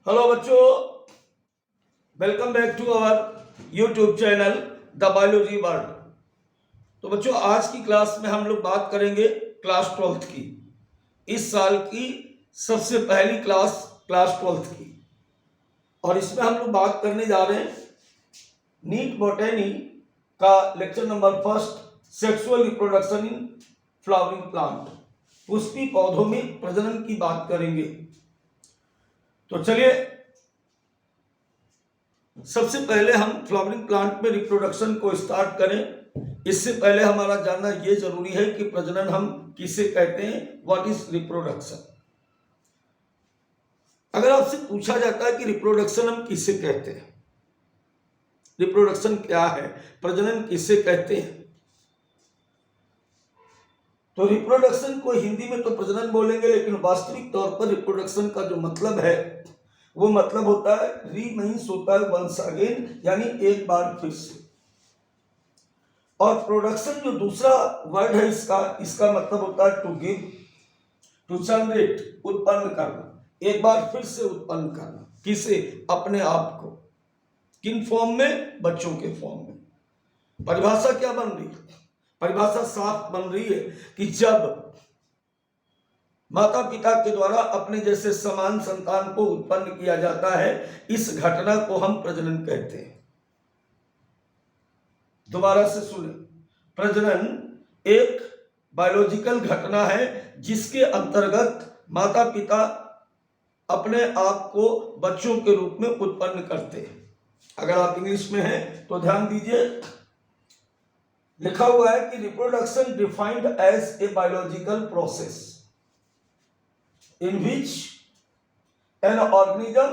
Hello बच्चों, welcome back to our YouTube channel the biology world. तो बच्चों, आज की क्लास में हम लोग बात करेंगे क्लास 12th की। इस साल की सबसे पहली क्लास 12th की, और इसमें हम लोग बात करने जा रहे हैं नीट बॉटनी का lecture number 1, sexual reproduction in flowering plant. Pushpi पौधों में प्रजनन की बात करेंगे। तो चलिए, सबसे पहले हम फ्लावरिंग प्लांट में रिप्रोडक्शन को स्टार्ट करें। इससे पहले हमारा जानना यह जरूरी है कि प्रजनन हम किसे कहते हैं, व्हाट इज रिप्रोडक्शन। अगर आपसे पूछा जाता है कि रिप्रोडक्शन हम किसे कहते हैं, रिप्रोडक्शन क्या है, प्रजनन किसे कहते हैं, तो रिप्रोडक्शन को हिंदी में तो प्रजनन बोलेंगे, लेकिन वास्तविक तौर पर रिप्रोडक्शन का जो मतलब है वो मतलब होता है रीमीन्स होता है वंस अगेन, यानी एक बार फिर से। और प्रोडक्शन जो दूसरा वर्ड है इसका मतलब होता है टू गिव, टू जनरेट, उत्पन्न करना, एक बार फिर से उत्पन्न करना। किसे? अपने आप को। किन फॉर्म में? बच्चों के फॉर्म में। परिभाषा क्या बन रही है? परिभाषा साफ बन रही है कि जब माता पिता के द्वारा अपने जैसे समान संतान को उत्पन्न किया जाता है, इस घटना को हम प्रजनन कहते हैं। दोबारा से सुने, प्रजनन एक बायोलॉजिकल घटना है जिसके अंतर्गत माता पिता अपने आप को बच्चों के रूप में उत्पन्न करते हैं। अगर आप इंग्लिश में हैं तो ध्यान दीजिए, लिखा हुआ है कि reproduction defined as a biological process in which an organism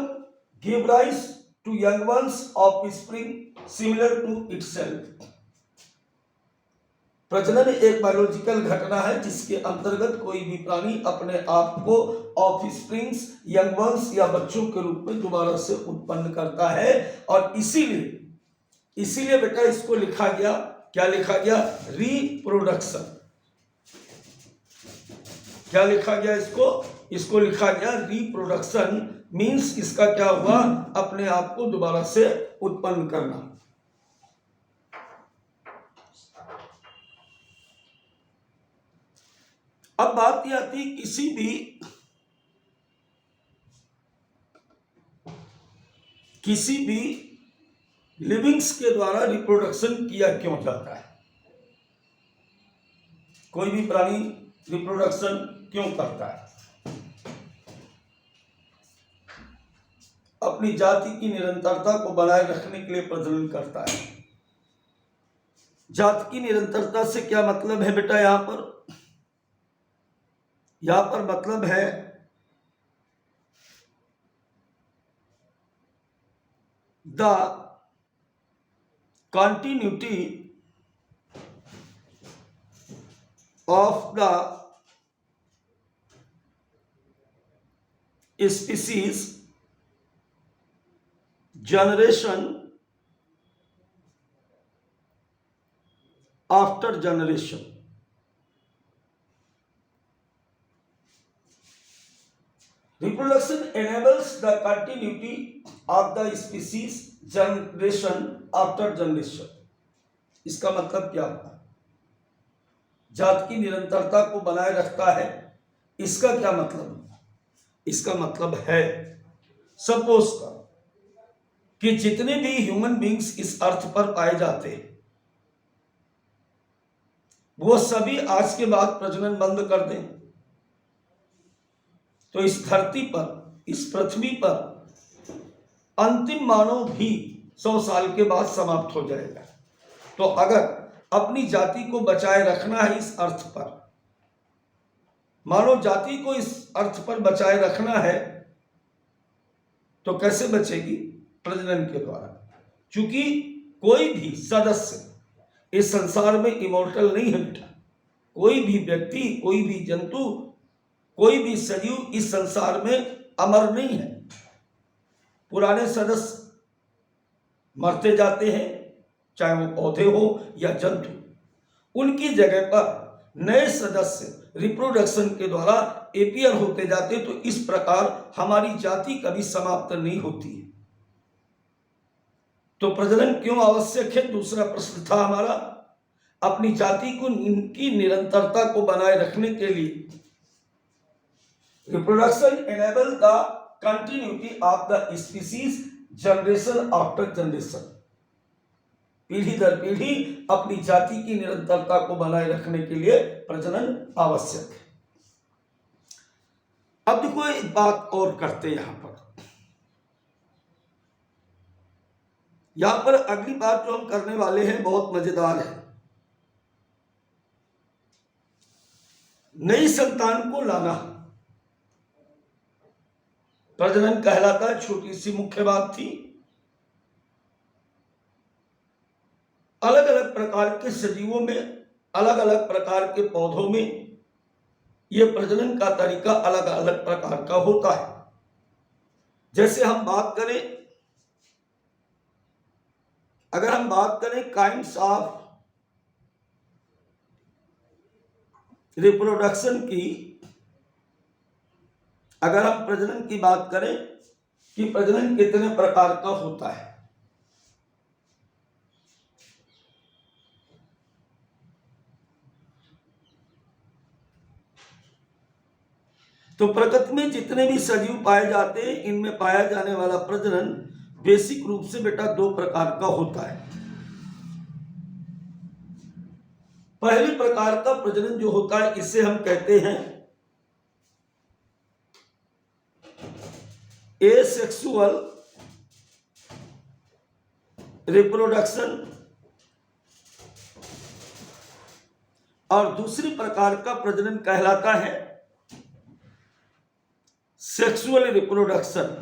give rise to young ones offspring similar to itself। प्रजनन एक बायोलॉजिकल घटना है जिसके अंतर्गत कोई भी प्राणी अपने आप को ऑफस्प्रिंग्स, यंग वंस या बच्चों के रूप में दोबारा से उत्पन्न करता है। और इसीलिए बेटा इसको लिखा गया, क्या लिखा गया? रिप्रोडक्शन। क्या लिखा गया इसको लिखा गया रिप्रोडक्शन। मींस इसका क्या हुआ? अपने आप को दोबारा से उत्पन्न करना। अब बात यह आती, किसी भी लिविंग्स के द्वारा रिप्रोडक्शन किया क्यों जाता है? कोई भी प्राणी रिप्रोडक्शन क्यों करता है? अपनी जाति की निरंतरता को बनाए रखने के लिए प्रजनन करता है। जाति की निरंतरता से क्या मतलब है बेटा? यहां पर मतलब है the continuity of the species generation after generation. Reproduction enables the continuity of the species generation after generation। इसका मतलब क्या होता है? जात की निरंतरता को बनाए रखता है। इसका क्या मतलब? इसका मतलब है, सपोज कि जितने भी ह्यूमन बींग्स इस अर्थ पर पाए जाते हैं वो सभी आज के बाद प्रजनन बंद कर दें तो इस धरती पर, इस पृथ्वी पर अंतिम मानव भी 100 साल के बाद समाप्त हो जाएगा। तो अगर अपनी जाति को बचाए रखना है इस अर्थ पर, मानव जाति को इस अर्थ पर बचाए रखना है, तो कैसे बचेगी? प्रजनन के द्वारा। क्योंकि कोई भी सदस्य इस संसार में इमोर्टल नहीं है बेटा। कोई भी व्यक्ति, कोई भी जंतु, कोई भी सजीव इस संसार में अमर नहीं है। पुराने सदस्य मरते जाते हैं, चाहे वो पौधे हो या जंतु। उनकी जगह पर नए सदस्य रिप्रोडक्शन के द्वारा एपियर होते जाते, तो इस प्रकार हमारी जाति कभी समाप्त नहीं होती है। तो प्रजनन क्यों आवश्यक है, दूसरा प्रश्न था हमारा। अपनी जाति को की निरंतरता को बनाए रखने के लिए reproduction enable the continuity of the species generation after generation. पीढ़ी दर पीढ़ी अपनी जाति की निरंतरता को बनाए रखने के लिए प्रजनन आवश्यक है। अब देखो एक बात और करते हैं यहां पर अगली बात जो हम करने वाले हैं बहुत मजेदार है। नई संतान को लाना प्रजनन कहलाता है। छोटी सी मुख्य बात थी। अलग अलग प्रकार के सजीवों में, अलग अलग प्रकार के पौधों में यह प्रजनन का तरीका अलग अलग प्रकार का होता है। जैसे हम बात करें, अगर हम बात करें काइंड्स ऑफ रिप्रोडक्शन की, अगर हम प्रजनन की बात करें कि प्रजनन कितने प्रकार का होता है, तो प्रकृति में जितने भी सजीव पाए जाते हैं, इनमें पाया जाने वाला प्रजनन बेसिक रूप से बेटा दो प्रकार का होता है। पहले प्रकार का प्रजनन जो होता है, इसे हम कहते हैं एसेक्सुअल रिप्रोडक्शन, और दूसरी प्रकार का प्रजनन कहलाता है सेक्सुअल रिप्रोडक्शन।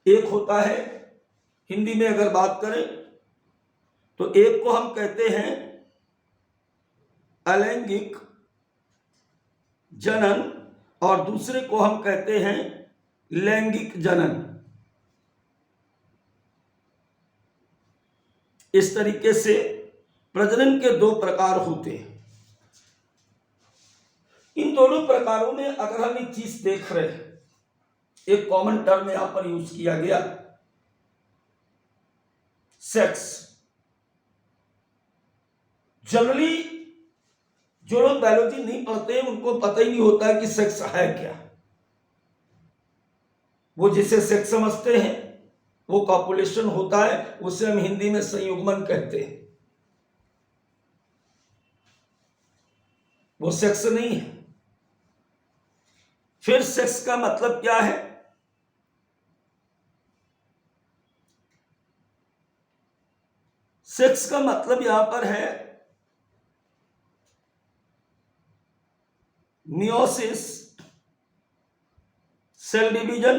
एक होता है, हिंदी में अगर बात करें तो एक को हम कहते हैं अलैंगिक जनन और दूसरे को हम कहते हैं लैंगिक जनन। इस तरीके से प्रजनन के दो प्रकार होते हैं। इन दोनों प्रकारों में अगर हम एक चीज देख रहे हैं, एक कॉमन टर्म यहां पर यूज किया गया, सेक्स। जनरली जो लोग बायोलॉजी नहीं पढ़ते हैं उनको पता ही नहीं होता है कि सेक्स है क्या। वो जिसे सेक्स समझते हैं वो कॉपुलेशन होता है, उसे हम हिंदी में संयुग्मन कहते हैं। वो सेक्स नहीं है। फिर सेक्स का मतलब क्या है? सेक्स का मतलब यहां पर है मियोसिस, सेल डिवीजन,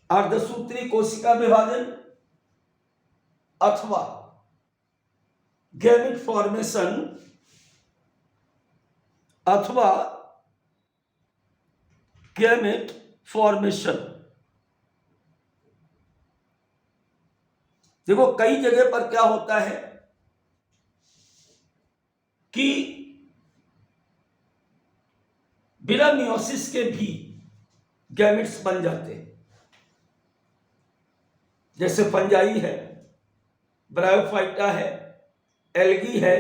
अर्धसूत्री कोशिका विभाजन अथवा गैमेट फॉर्मेशन अथवा गैमेट फॉर्मेशन। देखो कई जगह पर क्या होता है कि बिना मियोसिस के भी गैमेट्स बन जाते हैं। जैसे फंजाई है, ब्रायोफाइटा है, एल्गी है,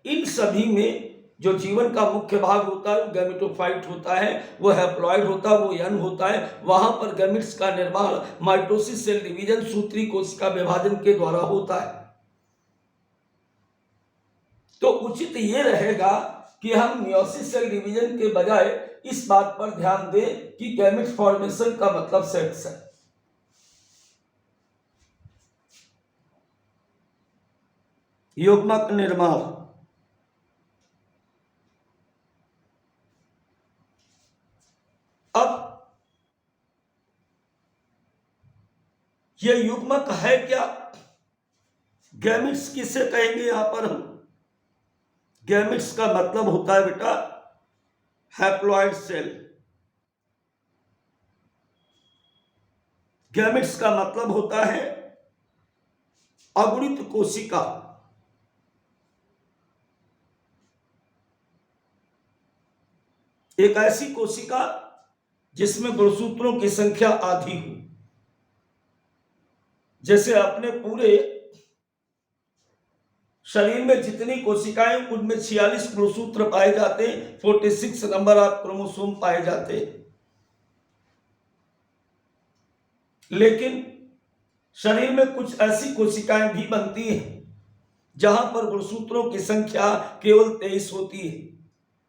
इन सभी में जो जीवन का मुख्य भाग होता है वो गैमेटोफाइट होता है, वो हैप्लॉइड होता है, वो यन होता है। वहां पर गैमेट्स का निर्माण माइटोसिस, सेल डिवीजन, सूत्री कोशिका विभाजन के द्वारा होता है। तो उचित ये रहेगा कि हम मियोसिस सेल डिवीजन के बजाय इस बात पर ध्यान दें कि गैमेट फॉर्मेशन का मतलब सेक्स है। युग्मक निर्माण, अब यह युग्मक है क्या? गैमेट्स किसे कहेंगे? यहां पर हम गैमेट्स का मतलब होता है बेटा हैप्लॉइड सेल। गैमेट्स का मतलब होता है अगुणित कोशिका एक ऐसी कोशिका जिसमें गुणसूत्रों की संख्या आधी हो। जैसे अपने पूरे शरीर में जितनी कोशिकाएं उनमें 46 गुणसूत्र पाए जाते हैं, 46 नंबर ऑफ क्रोमोसोम पाए जाते हैं। लेकिन शरीर में कुछ ऐसी कोशिकाएं भी बनती हैं जहां पर गुणसूत्रों की संख्या केवल 23 होती है,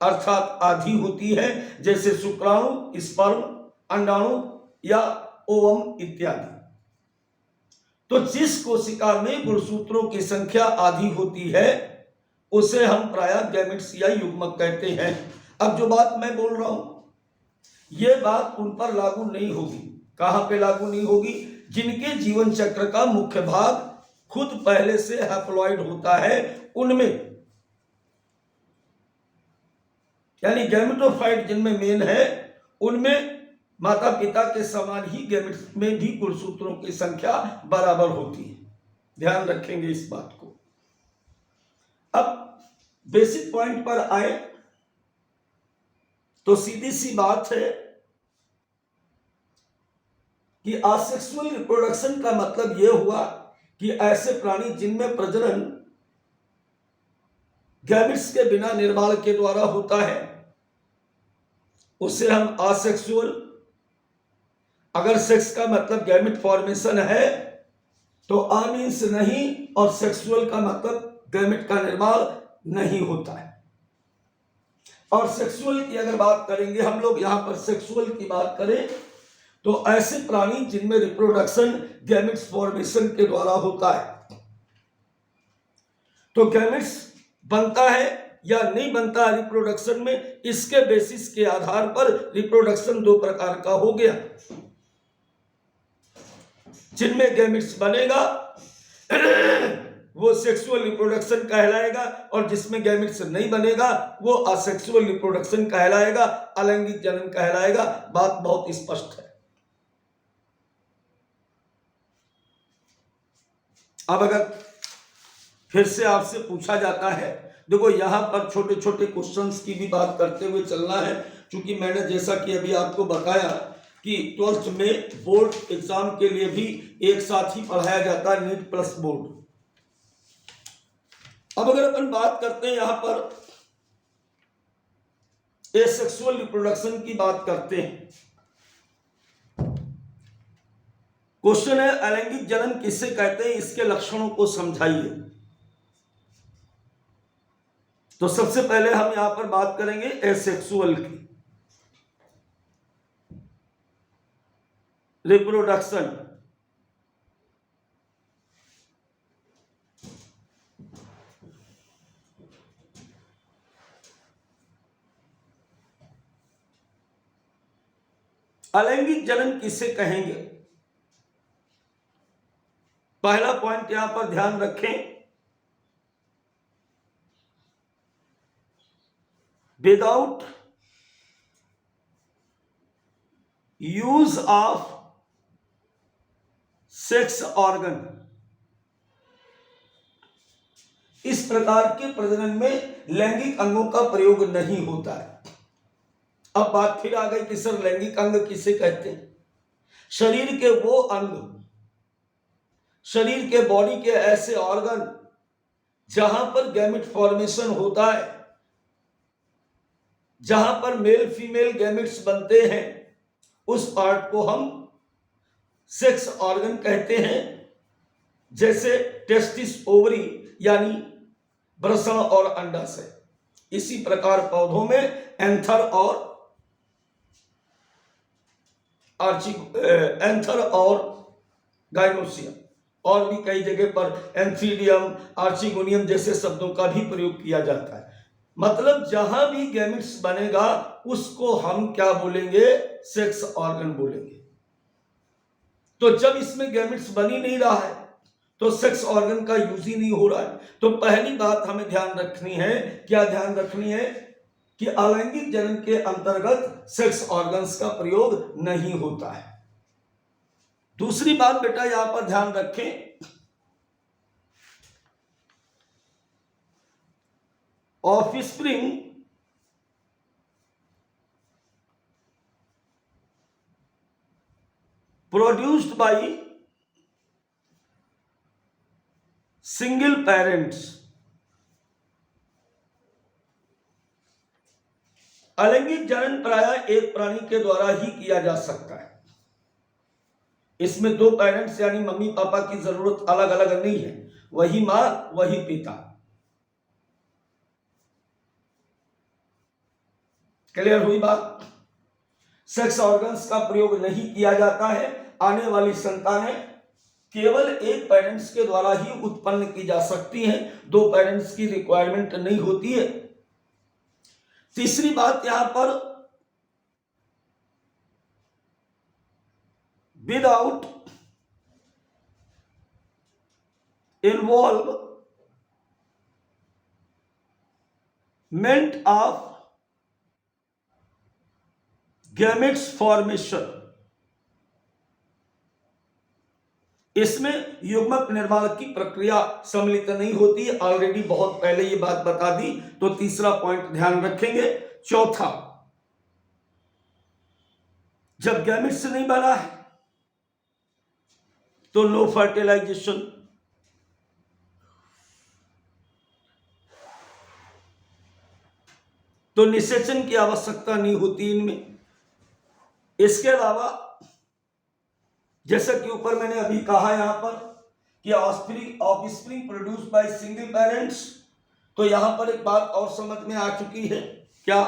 अर्थात आधी होती है। जैसे शुक्राणु, स्पर्म, अंडाणु या ओवम इत्यादि। तो जिस कोशिका में गुणसूत्रों की संख्या आधी होती है उसे हम प्रायः गैमेट्स या युग्मक कहते हैं। अब जो बात मैं बोल रहा हूं यह बात उन पर लागू नहीं होगी। कहां पे लागू नहीं होगी? जिनके जीवन चक्र का मुख्य भाग खुद पहले से हैप्लॉइड होता है उनमें, यानी गैमेटोफाइट जिनमें मेन है उनमें माता पिता के समान ही गैमेट्स में भी गुणसूत्रों की संख्या बराबर होती है। ध्यान रखेंगे इस बात को। अब बेसिक पॉइंट पर आए तो सीधी सी बात है कि असेक्सुअल रिप्रोडक्शन का मतलब यह हुआ कि ऐसे प्राणी जिनमें प्रजनन गैमेट्स के बिना निर्माण के द्वारा होता है उसे हम असेक्सुअल। अगर सेक्स का मतलब गैमेट फॉर्मेशन है तो आ मीन्स नहीं, और सेक्सुअल का मतलब गैमेट का निर्माण नहीं होता है। और सेक्सुअल की अगर बात करेंगे हम लोग, यहां पर सेक्सुअल की बात करें तो ऐसे प्राणी जिनमें रिप्रोडक्शन गैमेट्स फॉर्मेशन के द्वारा होता है। तो गैमेट्स बनता है या नहीं बनता है रिप्रोडक्शन में, इसके बेसिस के आधार पर रिप्रोडक्शन दो प्रकार का हो गया। जिनमें गैमेट्स बनेगा वो सेक्सुअल रिप्रोडक्शन कहलाएगा, और जिसमें गैमेट्स नहीं बनेगा वो असेक्सुअल रिप्रोडक्शन कहलाएगा, अलैंगिक जनन कहलाएगा। बात बहुत स्पष्ट है। अब अगर फिर से आपसे पूछा जाता है, देखो यहां पर छोटे छोटे क्वेश्चंस की भी बात करते हुए चलना है, क्योंकि मैंने जैसा कि अभी आपको बताया कि 12th में बोर्ड एग्जाम के लिए भी एक साथ ही पढ़ाया जाता है, नीट प्लस बोर्ड। अब अगर अपन बात करते हैं यहां पर एसेक्सुअल रिप्रोडक्शन की बात करते हैं, क्वेश्चन है अलैंगिक जनन किसे कहते हैं, इसके लक्षणों को समझाइए। तो सबसे पहले हम यहां पर बात करेंगे एसेक्सुअल की। रिप्रोडक्शन अलैंगिक जनन किसे कहेंगे? पहला पॉइंट यहां पर ध्यान रखें, without use of sex organ, इस प्रकार के प्रजनन में लैंगिक अंगों का प्रयोग नहीं होता है। अब बात फिर आ गई कि सर लैंगिक अंग किसे कहते हैं? शरीर के वो अंग, शरीर के बॉडी के ऐसे ऑर्गन जहां पर गैमेट फॉर्मेशन होता है, जहां पर मेल फीमेल गैमेट्स बनते हैं, उस पार्ट को हम सेक्स ऑर्गन कहते हैं। जैसे टेस्टिस, ओवरी यानी वृषण और अंडाशय। इसी प्रकार पौधों में एंथर और एंथर और गाइनोसियम, और भी कई जगह पर एंथीडियम, आर्चिगोनियम जैसे शब्दों का भी प्रयोग किया जाता है। मतलब जहां भी गैमेट्स बनेगा उसको हम क्या बोलेंगे? सेक्स ऑर्गन बोलेंगे। तो जब इसमें गैमेट्स बन ही नहीं रहा है तो सेक्स ऑर्गन का यूज ही नहीं हो रहा है। तो पहली बात हमें ध्यान रखनी है, क्या ध्यान रखनी है? कि अलैंगिक जनन के अंतर्गत सेक्स ऑर्गन्स का प्रयोग नहीं होता है। दूसरी बात बेटा यहां पर ध्यान रखें, offspring produced by single parents. अलैंगिक जनन प्रायः एक प्राणी के द्वारा ही किया जा सकता है। इसमें दो पेरेंट्स यानी मम्मी पापा की जरूरत अलग अलग नहीं है, वही मां वही पिता। क्लियर हुई बात? सेक्स ऑर्गन्स का प्रयोग नहीं किया जाता है। आने वाली संतानें केवल एक पेरेंट्स के द्वारा ही उत्पन्न की जा सकती हैं, दो पेरेंट्स की रिक्वायरमेंट नहीं होती है। तीसरी बात यहां पर, without involvement of gametes formation. इसमें युग्मक निर्माण की प्रक्रिया सम्मिलित नहीं होती। ऑलरेडी बहुत पहले ये बात बता दी, तो तीसरा पॉइंट ध्यान रखेंगे। चौथा, जब गैमेट्स नहीं बना है तो नो फर्टिलाइजेशन। तो निषेचन की आवश्यकता नहीं होती इनमें। इसके अलावा जैसा कि ऊपर मैंने अभी कहा यहां पर कि offspring produce by single parents, तो यहां पर एक बात और समझ में आ चुकी है। क्या?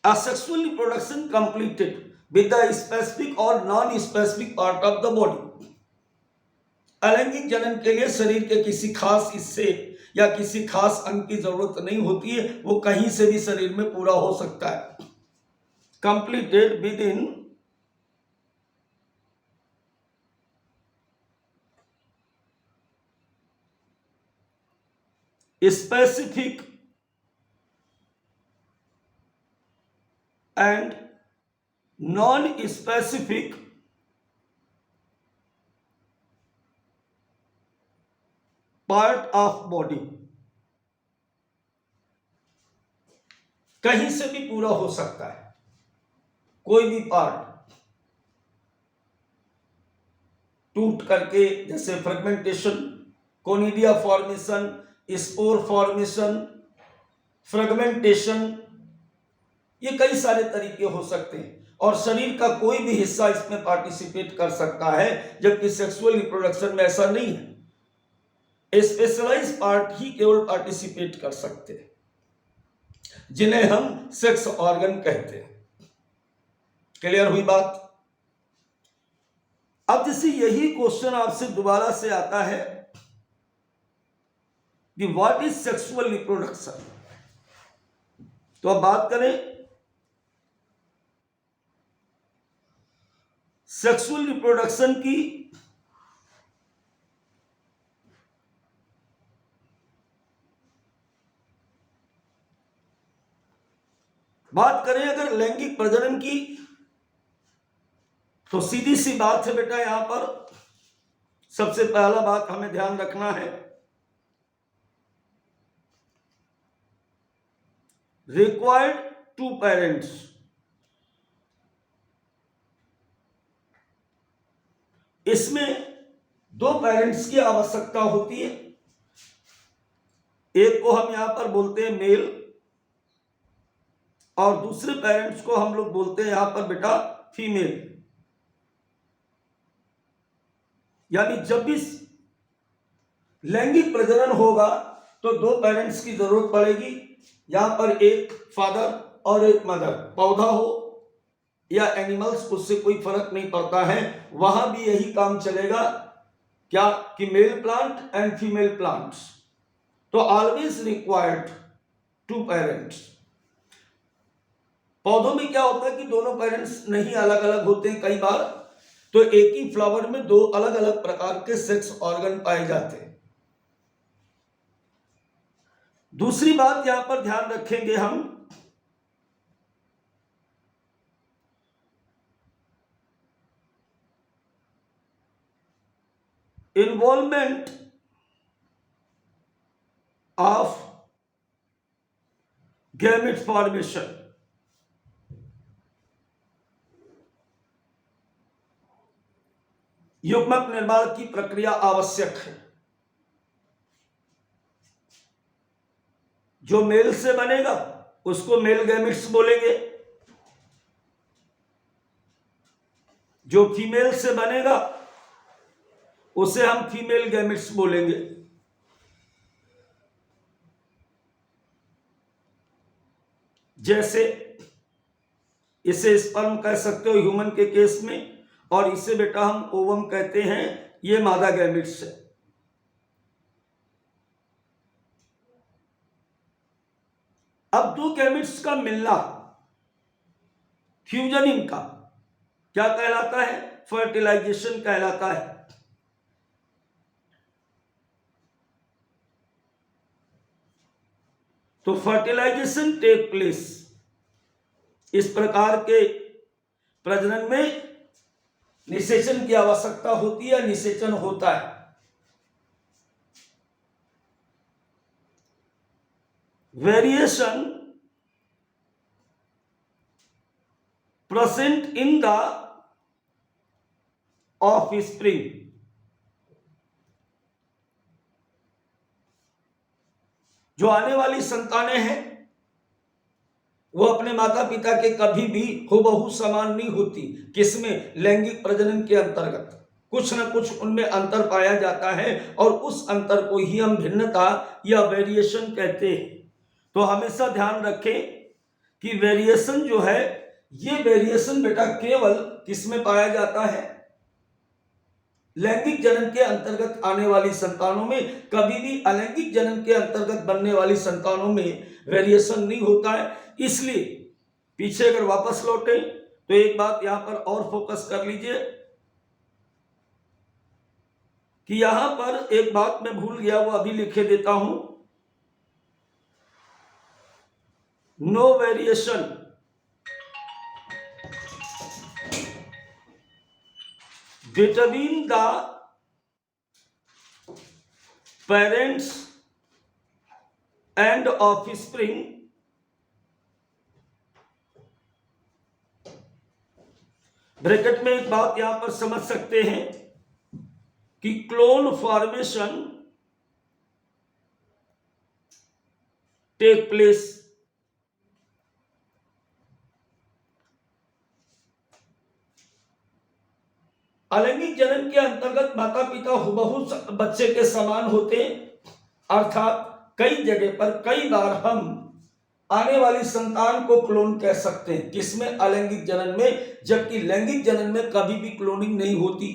asexual reproduction completed with the specific or non-specific part of the body। अलैंगिक जनन के लिए शरीर के किसी खास हिस्से या किसी खास अंग की जरूरत नहीं होती है, वो कहीं से भी शरीर में पूरा हो सकता है। Completed with in specific and non specific part of body. कहीं से भी पूरा हो सकता है, कोई भी पार्ट टूट करके, जैसे fragmentation, conidia formation, spore formation, fragmentation, ये कई सारे तरीके हो सकते हैं और शरीर का कोई भी हिस्सा इसमें पार्टिसिपेट कर सकता है, जबकि सेक्सुअल रिप्रोडक्शन में ऐसा नहीं है। स्पेशलाइज पार्ट ही केवल पार्टिसिपेट कर सकते हैं, जिन्हें हम सेक्स ऑर्गन कहते हैं। क्लियर हुई बात? अब जैसे यही क्वेश्चन आपसे दोबारा से आता है कि व्हाट इज सेक्सुअल रिप्रोडक्शन, तो अब बात करें सेक्सुअल रिप्रोडक्शन की। बात करें अगर लैंगिक प्रजनन की, तो सीधी सी बात है बेटा, यहां पर सबसे पहला बात हमें ध्यान रखना है, रिक्वायर्ड टू पेरेंट्स। इसमें दो पेरेंट्स की आवश्यकता होती है। एक को हम यहां पर बोलते हैं मेल और दूसरे पेरेंट्स को हम लोग बोलते हैं यहां पर बेटा फीमेल। यानी जब भी लैंगिक प्रजनन होगा तो दो पेरेंट्स की जरूरत पड़ेगी। यहां पर एक फादर और एक मदर, पौधा हो या एनिमल्स, उससे कोई फर्क नहीं पड़ता है, वहां भी यही काम चलेगा। क्या कि male plant and female plants, तो ऑलवेज रिक्वायर्ड टू पेरेंट्स। पौधों में क्या होता है कि दोनों पेरेंट्स नहीं अलग अलग होते हैं कई बार, तो एक ही फ्लावर में दो अलग अलग प्रकार के सेक्स ऑर्गन पाए जाते हैं। दूसरी बात यहां पर ध्यान रखेंगे हम, इन्वॉल्वमेंट ऑफ गैमेट फॉर्मेशन। युग्मक निर्माण की प्रक्रिया आवश्यक है। जो मेल से बनेगा उसको मेल गैमेट्स बोलेंगे, जो फीमेल से बनेगा उसे हम फीमेल गैमेट्स बोलेंगे। जैसे इसे स्पर्म कह सकते हो ह्यूमन के केस में, और इसे बेटा हम ओवम कहते हैं, ये मादा गैमेट्स है। अब दो गैमेट्स का मिलना, फ्यूजन इनका क्या कहलाता है? फर्टिलाइजेशन कहलाता है। तो फर्टिलाइजेशन टेक प्लेस। इस प्रकार के प्रजनन में निषेचन की आवश्यकता होती है, निषेचन होता है। Variation present in the offspring. जो आने वाली संतानें हैं वो अपने माता पिता के कभी भी हुबहू समान नहीं होती। किसमें? लैंगिक प्रजनन के अंतर्गत कुछ न कुछ उनमें अंतर पाया जाता है, और उस अंतर को ही हम भिन्नता या वेरिएशन कहते हैं। तो हमेशा ध्यान रखें कि वेरिएशन जो है, ये वेरिएशन बेटा केवल किसमें पाया जाता है? लैंगिक जनन के अंतर्गत आने वाली संतानों में। कभी भी अलैंगिक जनन के अंतर्गत बनने वाली संतानों में वेरिएशन नहीं होता है। इसलिए पीछे अगर वापस लौटे तो एक बात यहां पर और फोकस कर लीजिए कि यहां पर एक बात मैं भूल गया, वो अभी लिखे देता हूं। No variation between the parents and offspring bracket में एक बात यहां पर समझ सकते हैं कि क्लोन फॉर्मेशन टेक प्लेस। अलैंगिक जनन के अंतर्गत माता पिता हुबहू बच्चे के समान होते हैं, अर्थात कई जगह पर कई बार हम आने वाली संतान को क्लोन कह सकते हैं। किसमें? अलैंगिक जनन में। जबकि लैंगिक जनन में कभी भी क्लोनिंग नहीं होती।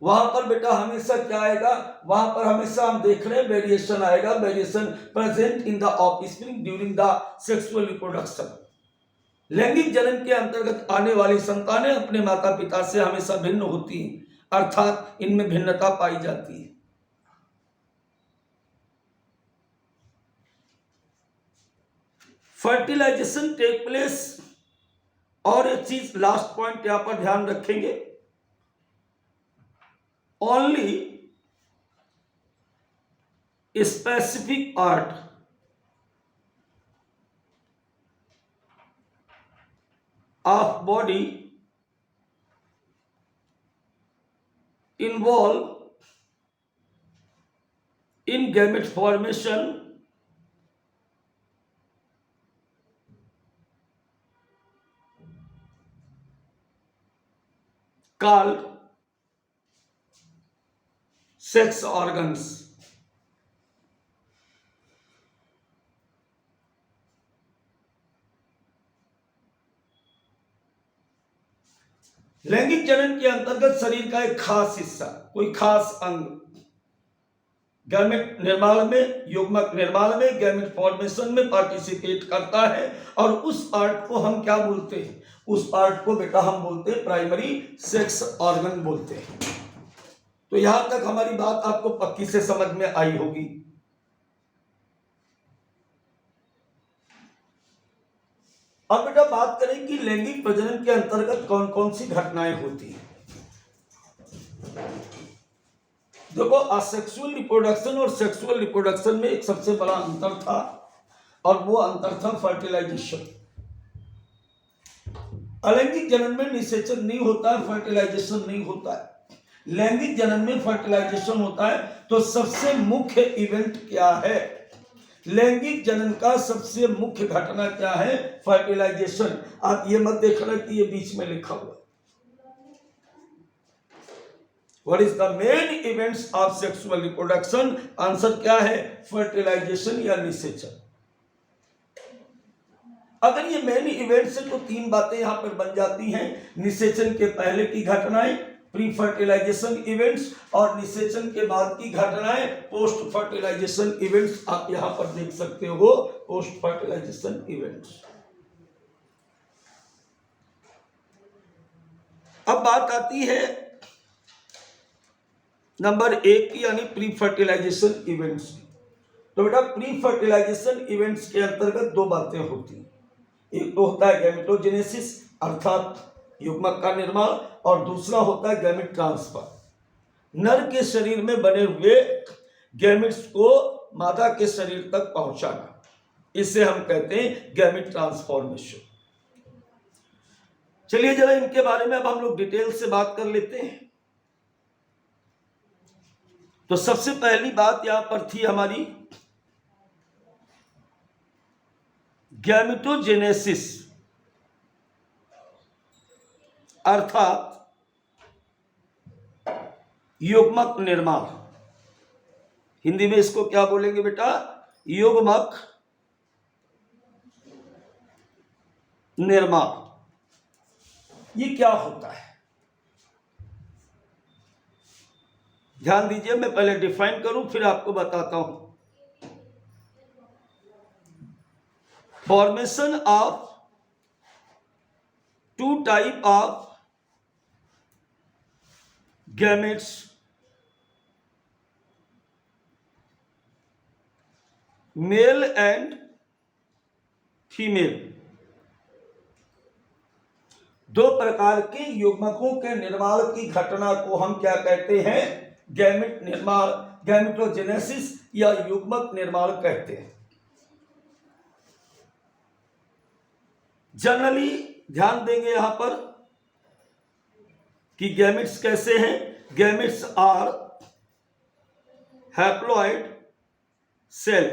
वहां पर बेटा हमेशा क्या आएगा? वहां पर हमेशा हम देख रहे हैं वेरिएशन आएगा। Variation present in the offspring during the sexual reproduction. लैंगिक जनन के अंतर्गत आने वाली संतानें अपने माता पिता से हमेशा भिन्न होती हैं, अर्थात इनमें भिन्नता पाई जाती है। Fertilization take place. और एक चीज लास्ट पॉइंट यहां पर ध्यान रखेंगे, only specific part of body involve in gamete formation called sex organs। लैंगिक जनन के अंतर्गत शरीर का एक खास हिस्सा, कोई खास अंग गैमेट निर्माण में, युग्मक निर्माण में, गैमेट फॉर्मेशन में पार्टिसिपेट करता है, और उस पार्ट को हम क्या बोलते हैं? उस पार्ट को बेटा हम बोलते हैं प्राइमरी सेक्स ऑर्गन बोलते हैं। तो यहां तक हमारी बात आपको पक्की से समझ में आई होगी। अब बेटा बात करें कि लैंगिक प्रजनन के अंतर्गत कौन कौन सी घटनाएं होती हैं। देखो, असेक्सुअल रिप्रोडक्शन और सेक्सुअल रिप्रोडक्शन में एक सबसे बड़ा अंतर था, और वो अंतर था फर्टिलाइजेशन। अलैंगिक जनन में निषेचन नहीं होता है, फर्टिलाइजेशन नहीं होता है। लैंगिक जनन में फर्टिलाइजेशन होता है। तो सबसे मुख्य इवेंट क्या है? लैंगिक जनन का सबसे मुख्य घटना क्या है? फर्टिलाइजेशन। आप ये मत देखना कि ये बीच में लिखा हुआ। What is the main events of sexual reproduction? Answer क्या है? फर्टिलाइजेशन या निषेचन। अगर ये मेन इवेंट्स है तो तीन बातें यहां पर बन जाती हैं। निषेचन के पहले की घटनाएं प्री फर्टिलाइजेशन इवेंट्स, और निषेचन के बाद की घटनाएं पोस्ट फर्टिलाइजेशन इवेंट्स। आप यहां पर देख सकते हो पोस्ट फर्टिलाइजेशन इवेंट्स। अब बात आती है नंबर 1 की, यानी प्री फर्टिलाइजेशन इवेंट्स। तो बेटा, प्री फर्टिलाइजेशन इवेंट्स के अंतर्गत दो बातें होती हैं। एक तो होता है गैमेटोजेनेसिस अर्थात युग्मक का निर्माण, और दूसरा होता है गैमेट ट्रांसफर। नर के शरीर में बने हुए गैमेट्स को मादा के शरीर तक पहुंचाना, इसे हम कहते हैं गैमेट ट्रांसफॉर्मेशन। चलिए जरा इनके बारे में अब हम लोग डिटेल से बात कर लेते हैं। तो सबसे पहली बात यहां पर थी हमारी गैमेटोजेनेसिस अर्थात युग्मक निर्माण। हिंदी में इसको क्या बोलेंगे बेटा? युग्मक निर्माण। ये क्या होता है? ध्यान दीजिए, मैं पहले डिफाइन करूं फिर आपको बताता हूं। Formation of two type of gametes male and female. दो प्रकार के युग्मकों के निर्माण की घटना को हम क्या कहते हैं? गैमेट निर्माण, गैमेटोजेनेसिस या युग्मक निर्माण कहते हैं। जनरली ध्यान देंगे यहां पर कि गैमेट्स कैसे हैं। Gametes are haploid cell.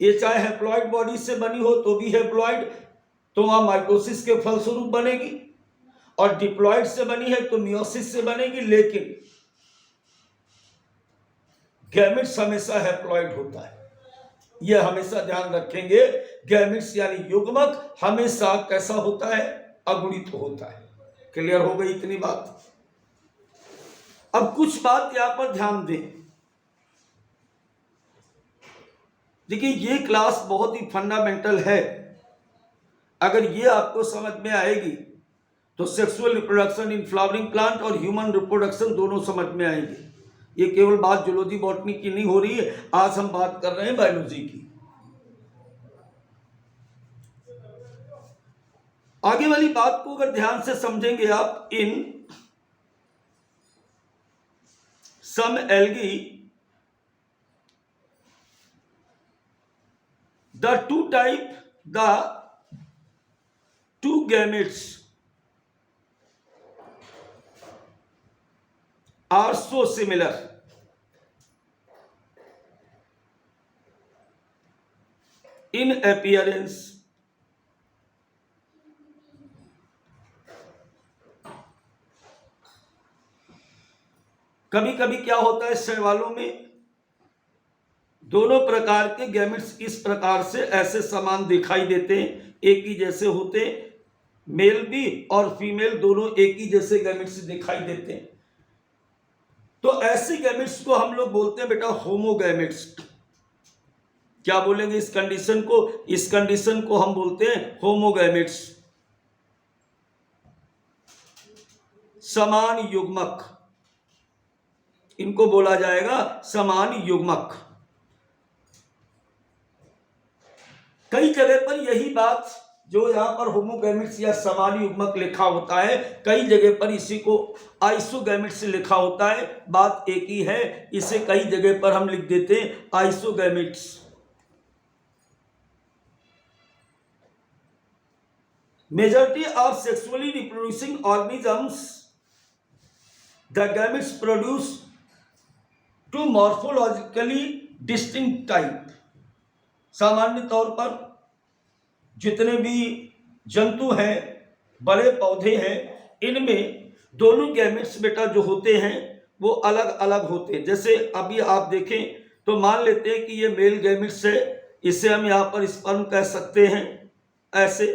ये चाहे हैप्लॉइड बॉडी से बनी हो तो भी हैप्लॉइड, तो वहां माइटोसिस के फलस्वरूप बनेगी, और डिप्लॉइड से बनी है तो मियोसिस से बनेगी। लेकिन गैमेट्स हमेशा हैप्लॉइड होता है, यह हमेशा ध्यान रखेंगे। गैमेट्स यानी युग्मक हमेशा कैसा होता है? अगुणित होता है। क्लियर हो गई इतनी बात? अब कुछ बात यहां पर ध्यान दें। देखिए, ये क्लास बहुत ही फंडामेंटल है। अगर ये आपको समझ में आएगी तो sexual reproduction in flowering plant और ह्यूमन रिप्रोडक्शन दोनों समझ में आएंगे। ये केवल बात जूलॉजी बॉटनी की नहीं हो रही है, आज हम बात कर रहे हैं बायोलॉजी की। आगे वाली बात को अगर ध्यान से समझेंगे आप, in some algae the two gametes are so similar in appearance कभी कभी क्या होता है शैवालों में, दोनों प्रकार के गैमेट्स इस प्रकार से ऐसे समान दिखाई देते हैं, एक ही जैसे होते हैं। मेल भी और फीमेल दोनों एक ही जैसे गैमेट्स दिखाई देते हैं। तो ऐसे गैमेट्स को हम लोग बोलते हैं बेटा होमोगैमेट्स। क्या बोलेंगे इस कंडीशन को? इस कंडीशन को हम बोलते हैं होमोगैमेट्स, समान युग्मक। इनको बोला जाएगा समान युग्मक। कई जगह पर यही बात जो यहाँ पर होमोगैमेट्स या समान युग्मक लिखा होता है, कई जगह पर इसी को आइसोगैमेट्स लिखा होता है, बात एक ही है, इसे कई जगह पर हम लिख देते हैं isogametes. Majority of sexually reproducing organisms the gametes produce two morphologically distinct type. सामान्य तौर पर जितने भी जंतु हैं, बड़े पौधे हैं, इनमें दोनों गैमेट्स बेटा जो होते हैं वो अलग अलग होते हैं। जैसे अभी आप देखें तो मान लेते हैं कि ये मेल गैमेट्स है, इसे हम यहाँ पर स्पर्म कह सकते हैं ऐसे,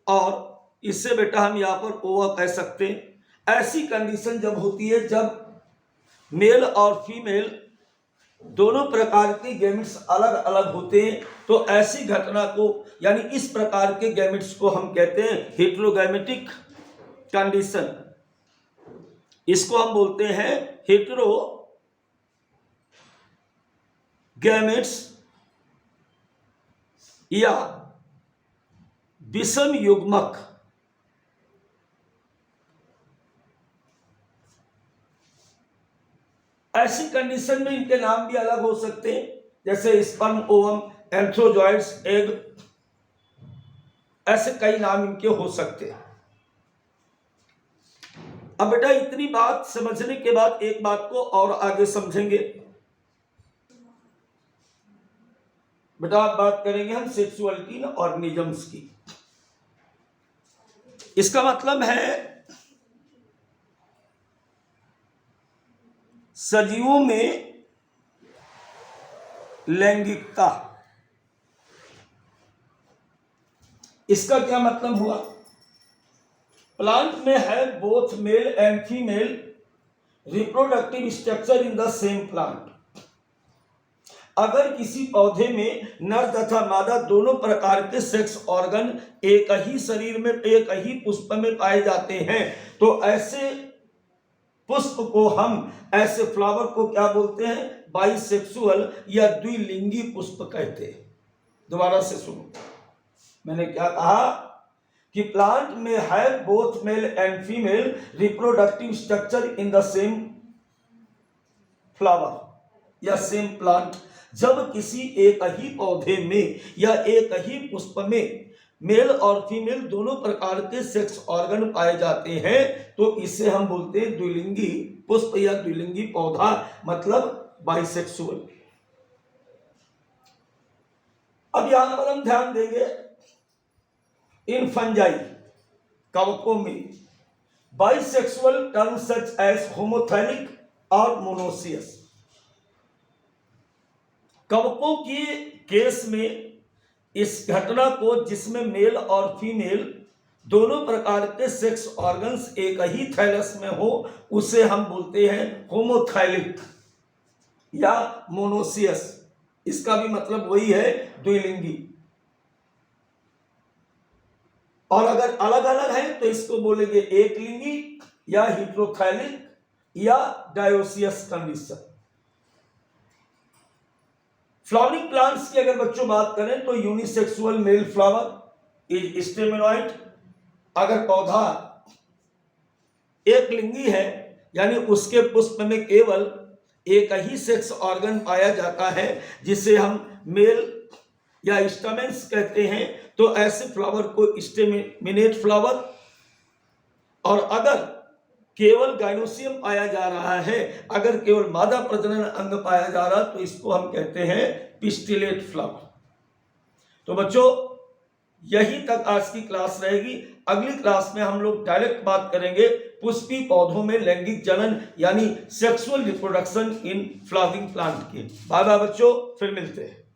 और इससे बेटा हम यहाँ पर ओवा कह सकते हैं। ऐसी कंडीशन जब होती है जब मेल और फीमेल दोनों प्रकार के गैमेट्स अलग अलग होते हैं, तो ऐसी घटना को यानी इस प्रकार के गैमेट्स को हम कहते हैं हेटेरोगैमेटिक कंडीशन। इसको हम बोलते हैं हेटेरोगैमेट्स या विषम युग्मक। ऐसी कंडीशन में इनके नाम भी अलग हो सकते हैं, जैसे स्पर्म, ओवम, एंथ्रोजॉइड्स, एग, ऐसे कई नाम इनके हो सकते हैं। अब बेटा इतनी बात समझने के बाद एक बात को और आगे समझेंगे। बेटा आप बात करेंगे हम सेक्सुअलिटी इन ऑर्गेनिजम्स की। इसका मतलब है सजीवों में लैंगिकता। इसका क्या मतलब हुआ? प्लांट में है both male and female reproductive structure in the same plant. अगर किसी पौधे में नर तथा मादा दोनों प्रकार के सेक्स ऑर्गन एक ही शरीर में, एक ही पुष्प में पाए जाते हैं, तो ऐसे पुष्प को हम, ऐसे फ्लावर को क्या बोलते हैं? बाइसेक्सुअल या द्विलिंगी पुष्प कहते हैं। दोबारा से सुनो, मैंने क्या कहा कि प्लांट में है both male and female reproductive structure in the same flower या सेम प्लांट। जब किसी एक ही पौधे में या एक ही पुष्प में मेल और फीमेल दोनों प्रकार के सेक्स ऑर्गन पाए जाते हैं, तो इसे हम बोलते हैं द्विलिंगी पुष्प या द्विलिंगी पौधा, मतलब बाइसेक्सुअल। अब यहां पर हम ध्यान देंगे इन फंजाई, कवकों में bisexual term such as homothallic और मोनोसियस। कवकों के केस में इस घटना को, जिसमें मेल और फीमेल दोनों प्रकार के सेक्स ऑर्गन्स एक ही थैलस में हो, उसे हम बोलते हैं होमोथैलिक या मोनोसियस। इसका भी मतलब वही है, द्विलिंगी। और अगर अलग अलग है तो इसको बोलेंगे एक लिंगी या हेटेरोथैलिक या डायोसियस कंडीशन। फ्लावरिंग प्लांट्स की अगर बच्चों बात करें तो यूनिसेक्सुअल मेल फ्लावर इज स्टेमेनॉइड। अगर पौधा एक लिंगी है यानी उसके पुष्प में केवल एक ही सेक्स ऑर्गन पाया जाता है, जिसे हम मेल या स्टैमेन्स कहते हैं, तो ऐसे फ्लावर को स्टेमिनेट फ्लावर। और अगर केवल गाइनोसियम पाया जा रहा है, अगर केवल मादा प्रजनन अंग पाया जा रहा है, तो इसको हम कहते हैं पिस्टिलेट फ्लावर। तो बच्चों यही तक आज की क्लास रहेगी। अगली क्लास में हम लोग डायरेक्ट बात करेंगे पुष्पी पौधों में लैंगिक जनन यानी sexual reproduction in flowering plant की। बाय बाय बच्चों, फिर मिलते हैं।